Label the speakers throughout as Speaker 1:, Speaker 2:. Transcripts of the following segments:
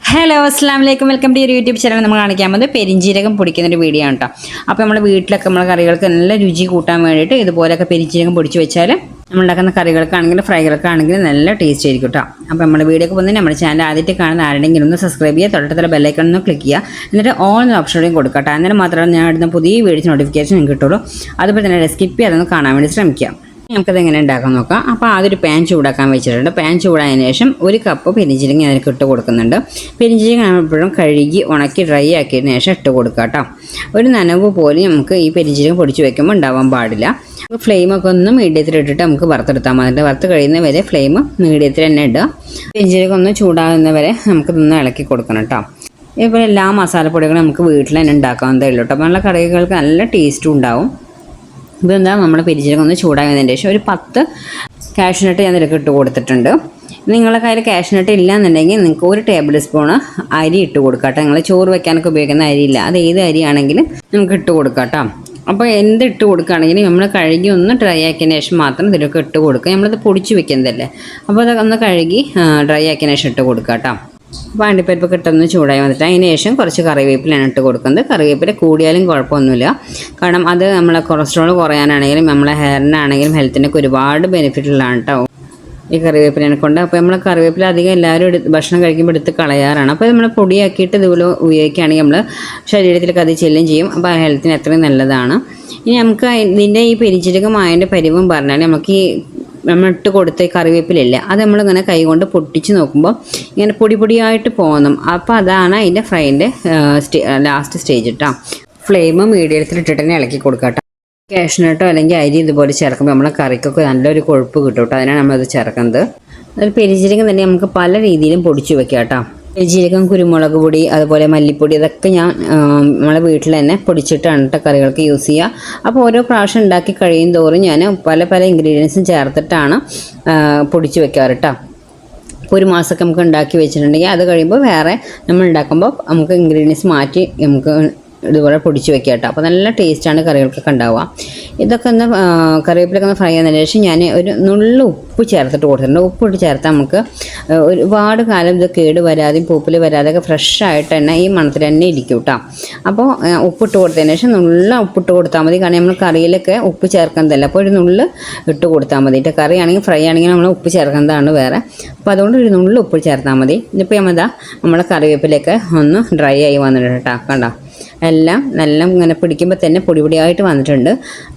Speaker 1: Hello അസ്സാം വലൈക്കും welcome to YouTube channel. നമ്മൾ കാണിക്കാൻ പോകുന്നത് പെരിഞ്ജീരകം പൊടിക്കുന്നൊരു വീഡിയോ ആണ് കേട്ടോ. അപ്പോൾ നമ്മുടെ വീട്ടിലൊക്കെ നമ്മളെ കറികൾക്ക് നല്ല രുചി കൂട്ടാൻ വേണ്ടിയിട്ട് ഇതുപോലെയൊക്കെ പെരിഞ്ജീരകം പൊടിച്ച് വെച്ചാൽ നമ്മളുണ്ടാക്കുന്ന കറികൾക്കാണെങ്കിലും ഫ്രൈകൾക്കാണെങ്കിലും നല്ല ടേസ്റ്റ് ആയിരിക്കും കേട്ടോ. അപ്പോൾ നമ്മുടെ വീഡിയോക്ക് പോകുന്നത് നമ്മുടെ ചാനൽ ആദ്യമായിട്ട് കാണുന്ന ആരുടെയെങ്കിലും ഒന്ന് സബ്സ്ക്രൈബ് ചെയ്യുക, തൊട്ടടുത്തുള്ള ബെല്ലൈക്കൺ ഒന്ന് ക്ലിക്ക് ചെയ്യുക, എന്നിട്ട് ഓൾ എന്ന ഓപ്ഷനോടെയും കൊടുക്കുക കേട്ടോ. അന്നേരം മാത്രമേ ഞാൻ ഇടുന്ന പുതിയ വീഡിയോസ് നോട്ടിഫിക്കേഷൻ നിങ്ങൾക്ക് കിട്ടുള്ളൂ. അതുപോലെ തന്നെ സ്കിപ്പ് ചെയ്യാതൊന്ന് കാണാൻ വേണ്ടി ശ്രമിക്കുക. നമുക്കത് എങ്ങനെ ഉണ്ടാക്കാൻ നോക്കാം. അപ്പോൾ ആദ്യം പാൻ ചൂടാക്കാൻ വെച്ചിട്ടുണ്ട്. പാൻ ചൂടായതിനു ശേഷം 1 കപ്പ് പെരിഞ്ജീരകം അതിലേക്ക് ഇട്ട് കൊടുക്കുന്നുണ്ട്. പെരിഞ്ജീരകം എപ്പോഴും കഴുകി ഉണക്കി ഡ്രൈ ആക്കിയതിന് ശേഷം ഇട്ട് കൊടുക്കുക കേട്ടോ. ഒരു നനവ് പോലും നമുക്ക് ഈ പെരിഞ്ജീരകം പൊടിച്ച് വെക്കുമ്പോൾ ഉണ്ടാവാൻ പാടില്ല. ഫ്ലെയിമൊക്കെ ഒന്ന് മീഡിയത്തിലിട്ടിട്ട് നമുക്ക് വറുത്തെടുത്താൽ മതി. വറുത്ത് കഴിയുന്ന വരെ ഫ്ലെയിം മീഡിയത്തിൽ തന്നെ ഇടുക. പെരിഞ്ജീരകം ഒന്ന് ചൂടാകുന്ന വരെ നമുക്കിതൊന്ന് ഇളക്കി കൊടുക്കണം കേട്ടോ. ഇപ്പോൾ എല്ലാ മസാലപ്പൊടികളും നമുക്ക് വീട്ടിൽ തന്നെ ഉണ്ടാക്കാവുന്നതേ ഉള്ളൂ കേട്ടോ. അപ്പോൾ നല്ല കറികൾക്ക് നല്ല ടേസ്റ്റും ഉണ്ടാവും. ഇതെന്താ നമ്മുടെ പെരിഞ്ജീരകം ഒന്ന് ചൂടായതിന് ശേഷം ഒരു 10 കാഷ്നട്ട് ഞാൻ ഇതിലേക്ക് ഇട്ട് കൊടുത്തിട്ടുണ്ട്. നിങ്ങളുടെ കയ്യിൽ കാഷ്നട്ട് ഇല്ല എന്നുണ്ടെങ്കിൽ നിങ്ങൾക്ക് 1 ടേബിൾ സ്പൂൺ അരി ഇട്ട് കൊടുക്കാം കേട്ടോ. നിങ്ങൾ ചോറ് വെക്കാനൊക്കെ ഉപയോഗിക്കുന്ന അരിയില്ല, അത് ഏത് അരിയാണെങ്കിലും നമുക്ക് ഇട്ട് കൊടുക്കാം കേട്ടോ. അപ്പോൾ എന്ത് ഇട്ട് കൊടുക്കുകയാണെങ്കിലും നമ്മൾ കഴുകി ഒന്ന് ഡ്രൈ ആക്കിയതിന് ശേഷം മാത്രം ഇതിലൊക്കെ ഇട്ട് കൊടുക്കുക. നമ്മളിത് പൊടിച്ച് വെക്കുന്നതല്ലേ, അപ്പോൾ അതൊക്കെ ഒന്ന് കഴുകി ഡ്രൈ ആക്കിയതിന് ശേഷം ഇട്ട് കൊടുക്കുക കേട്ടോ. അപ്പോൾ അണ്ടിപ്പരിപ്പ് കിട്ടുന്ന ചൂടായി വന്നിട്ട് അതിന് ശേഷം കുറച്ച് കറിവേപ്പിലാണ് ഇട്ട് കൊടുക്കുന്നത്. കറിവേപ്പില കൂടിയാലും കുഴപ്പമൊന്നുമില്ല, കാരണം അത് നമ്മളെ കൊളസ്ട്രോൾ കുറയാനാണെങ്കിലും നമ്മളെ ഹെയറിനാണെങ്കിലും ഹെൽത്തിനൊക്കെ ഒരുപാട് ബെനിഫിറ്റുള്ളതാണ് കേട്ടോ ഈ കറിവേപ്പിലിനെ കൊണ്ട്. അപ്പോൾ നമ്മൾ കറിവേപ്പില അധികം എല്ലാവരും ഭക്ഷണം കഴിക്കുമ്പോൾ എടുത്ത് കളയാറാണ്. അപ്പോൾ നമ്മൾ പൊടിയാക്കിയിട്ട് ഇതുപോലെ ഉപയോഗിക്കുകയാണെങ്കിൽ നമ്മൾ ശരീരത്തിലേക്ക് അത് ചെല്ലുകയും ചെയ്യും. അപ്പോൾ ഹെൽത്തിന് അത്രയും നല്ലതാണ്. ഇനി നമുക്ക് ഇതിൻ്റെ ഈ പെരിഞ്ജീരകമായതിൻ്റെ പരിവും പറഞ്ഞാൽ നമുക്ക് ഈ നമ്മൾ ഇട്ട് കൊടുത്ത കറിവേപ്പിലില്ല, അത് നമ്മളിങ്ങനെ കൈകൊണ്ട് പൊട്ടിച്ച് നോക്കുമ്പോൾ ഇങ്ങനെ പൊടിയായിട്ട് പോകുന്നു. അപ്പോൾ അതാണ് അതിൻ്റെ ഫ്രൈൻ്റെ ലാസ്റ്റ് സ്റ്റേജ് കേട്ടോ. ഫ്ലെയിം മീഡിയത്തിലിട്ടിട്ട് തന്നെ ഇളക്കി കൊടുക്കുക കേട്ടോ. കാഷ്നട്ടോ അല്ലെങ്കിൽ അരി ഇതുപോലെ ചേർക്കുമ്പോൾ നമ്മളെ കറിക്കൊക്കെ നല്ലൊരു കൊഴുപ്പ് കിട്ടും കേട്ടോ. അതിനാണ് നമ്മളത് ചേർക്കുന്നത്. അതിൽ പെരിഞ്ജീരകം തന്നെ നമുക്ക് പല രീതിയിലും പൊടിച്ച് വെക്കാം കേട്ടോ. പെരിഞ്ജീരകം, കുരുമുളക് പൊടി, അതുപോലെ മല്ലിപ്പൊടി, ഇതൊക്കെ ഞാൻ നമ്മളെ വീട്ടിൽ തന്നെ പൊടിച്ചിട്ടാണ് കേട്ടോ കറികൾക്ക് യൂസ് ചെയ്യുക. അപ്പോൾ ഓരോ പ്രാവശ്യം ഉണ്ടാക്കി കഴിയും തോറും ഞാൻ പല ഇൻഗ്രീഡിയൻസും ചേർത്തിട്ടാണ് പൊടിച്ച് വെക്കാറ് കേട്ടോ. ഇപ്പോൾ 1 മാസമൊക്കെ നമുക്ക് ഉണ്ടാക്കി വെച്ചിട്ടുണ്ടെങ്കിൽ അത് കഴിയുമ്പോൾ വേറെ നമ്മൾ ഉണ്ടാക്കുമ്പോൾ നമുക്ക് ഇൻഗ്രീഡിയൻസ് മാറ്റി നമുക്ക് ഇതുപോലെ പൊടിച്ച് വെക്കുക കേട്ടോ. അപ്പോൾ നല്ല ടേസ്റ്റാണ് കറികൾക്കൊക്കെ ഉണ്ടാവുക. ഇതൊക്കെ ഒന്ന് കറിവേപ്പിലൊക്കെ ഒന്ന് ഫ്രൈ ചെയ്യുന്നതിന് ശേഷം ഞാൻ ഒരു നുള്ളു ഉപ്പ് ചേർത്തിട്ട് കൊടുത്തിട്ടുണ്ട്. ഉപ്പിട്ട് ചേർത്താൽ നമുക്ക് ഒരുപാട് കാലം ഇത് കേട് വരാതെയും പൂപ്പിൽ വരാതെയൊക്കെ ഫ്രഷായിട്ട് തന്നെ ഈ മണത്തിൽ തന്നെ ഇരിക്കും കേട്ടോ. അപ്പോൾ ഉപ്പിട്ട് കൊടുത്തതിന് ശേഷം ഉപ്പിട്ട് കൊടുത്താൽ മതി, കാരണം നമ്മൾ കറിയിലൊക്കെ ഉപ്പ് ചേർക്കുന്നതല്ല. അപ്പോൾ ഒരു നുള്ള് ഇട്ട് കൊടുത്താൽ മതി. കറി ആണെങ്കിൽ ഫ്രൈ ആണെങ്കിൽ നമ്മൾ ഉപ്പ് ചേർക്കുന്നതാണ് വേറെ. അപ്പോൾ അതുകൊണ്ട് ഒരു നുള്ള് ഉപ്പ് ചേർത്താൽ മതി. ഇപ്പോൾ നമ്മളെ കറിവേപ്പിലൊക്കെ ഒന്ന് ഡ്രൈ ആയി വന്നിട്ടുണ്ട് കേട്ടോ. കണ്ടോ, എല്ലാം നല്ല ഇങ്ങനെ പിടിക്കുമ്പോൾ തന്നെ പൊടിയായിട്ട് വന്നിട്ടുണ്ട്.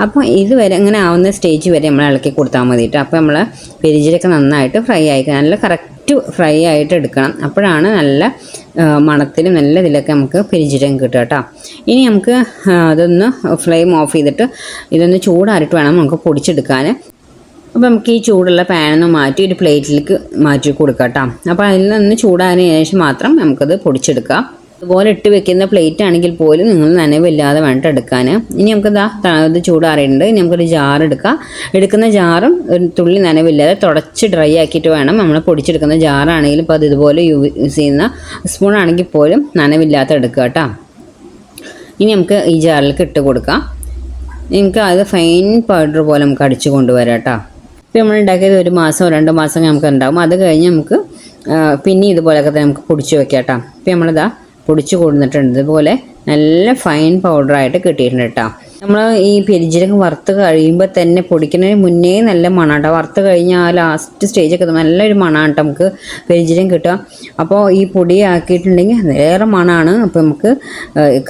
Speaker 1: അപ്പോൾ ഇതുവരെ ഇങ്ങനെ ആവുന്ന സ്റ്റേജ് വരെ നമ്മൾ ഇളക്കി കൊടുത്താൽ മതിയിട്ട്. അപ്പോൾ നമ്മൾ പെരിഞ്ജീരകം നന്നായിട്ട് ഫ്രൈ ആയി നല്ല കറക്റ്റ് ഫ്രൈ ആയിട്ട് എടുക്കണം. അപ്പോഴാണ് നല്ല മണത്തിലും നല്ല ഇതിലൊക്കെ നമുക്ക് പെരിഞ്ജീരകം കിട്ടുക കേട്ടോ. ഇനി നമുക്ക് അതൊന്ന് ഫ്ലെയിം ഓഫ് ചെയ്തിട്ട് ഇതൊന്ന് ചൂടാറിയിട്ട് വേണം നമുക്ക് പൊടിച്ചെടുക്കാൻ. അപ്പോൾ നമുക്ക് ഈ ചൂടുള്ള പാനൊന്ന് മാറ്റി ഒരു പ്ലേറ്റിലേക്ക് മാറ്റി കൊടുക്കാം കേട്ടോ. അപ്പോൾ അതിൽ നിന്ന് ചൂടാറിന് ശേഷം മാത്രം നമുക്കത് പൊടിച്ചെടുക്കാം. അതുപോലെ ഇട്ട് വെക്കുന്ന പ്ലേറ്റ് ആണെങ്കിൽ പോലും നിങ്ങൾ നനവില്ലാതെ വേണ്ട എടുക്കാൻ. ഇനി നമുക്ക് ഇത് ചൂടാറിയിട്ടുണ്ട്. ഇനി നമുക്കൊരു ജാർ എടുക്കാം. എടുക്കുന്ന ജാറും ഒരു തുള്ളി നനവില്ലാതെ തുടച്ച് ഡ്രൈ ആക്കിയിട്ട് വേണം നമ്മൾ പൊടിച്ചെടുക്കുന്ന ജാറാണെങ്കിലും ഇപ്പോൾ അത് ഇതുപോലെ യൂസ് ചെയ്യുന്ന സ്പൂൺ ആണെങ്കിൽ പോലും നനവില്ലാത്ത എടുക്കുക കേട്ടോ. ഇനി നമുക്ക് ഈ ജാറിലേക്ക് ഇട്ട് കൊടുക്കാം. നമുക്ക് അത് ഫൈൻ പൗഡർ പോലെ നമുക്ക് അടിച്ചു കൊണ്ടുവരാം കേട്ടോ. ഇപ്പോൾ നമ്മൾ ഉണ്ടാക്കിയത് 1 മാസമോ 2 മാസമോ നമുക്ക് ഉണ്ടാകും. അത് കഴിഞ്ഞ് നമുക്ക് പിന്നെ ഇതുപോലെയൊക്കെ തന്നെ നമുക്ക് പൊടിച്ച് വെക്കാം കേട്ടോ. ഇപ്പോൾ നമ്മളിതാ പൊടിച്ച് കൊടുത്തിട്ടുണ്ട്. ഇതുപോലെ നല്ല ഫൈൻ പൗഡറായിട്ട് കിട്ടിയിട്ടുണ്ട് കേട്ടോ. നമ്മൾ ഈ പെരിഞ്ജീരകം വറുത്ത് കഴിയുമ്പോൾ തന്നെ പൊടിക്കുന്നതിന് മുന്നേ നല്ല മണാട്ടോ. വറുത്ത് കഴിഞ്ഞാൽ ലാസ്റ്റ് സ്റ്റേജൊക്കെ നല്ലൊരു മണമാണ് കേട്ടോ നമുക്ക് പെരിഞ്ജീരകം കിട്ടുക. അപ്പോൾ ഈ പൊടി ആക്കിയിട്ടുണ്ടെങ്കിൽ വേറെ മണമാണ്. അപ്പോൾ നമുക്ക്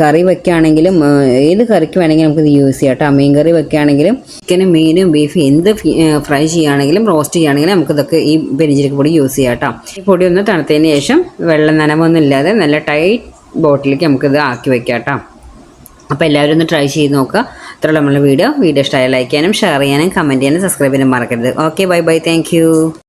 Speaker 1: കറി വെക്കുകയാണെങ്കിലും ഏത് കറിക്ക് വേണമെങ്കിലും നമുക്കിത് യൂസ് ചെയ്യാം കേട്ടോ. മീൻ കറി വെക്കുകയാണെങ്കിലും ചിക്കനും മീനും ബീഫ് എന്ത് ഫ്രൈ ചെയ്യുകയാണെങ്കിലും റോസ്റ്റ് ചെയ്യുകയാണെങ്കിലും നമുക്കിതൊക്കെ ഈ പെരിഞ്ജീരക പൊടി യൂസ് ചെയ്യാം കേട്ടോ. ഈ പൊടി ഒന്ന് തണുത്തതിന് ശേഷം വെള്ളം നനവൊന്നും ഇല്ലാതെ നല്ല ടൈറ്റ് ബോട്ടിലേക്ക് നമുക്കിത് ആക്കി വെക്കാം കേട്ടോ. അപ്പോൾ എല്ലാവരും ഒന്ന് ട്രൈ ചെയ്ത് നോക്കുക. ഇത്രയുള്ള നമ്മളെ വീഡിയോ ഇഷ്ടമായി ലൈക്ക് ചെയ്യാനും ഷെയർ ചെയ്യാനും കമൻറ്റ് ചെയ്യാനും സബ്സ്ക്രൈബ് ചെയ്യാനും മറക്കരുത്. Okay, bye, thank U.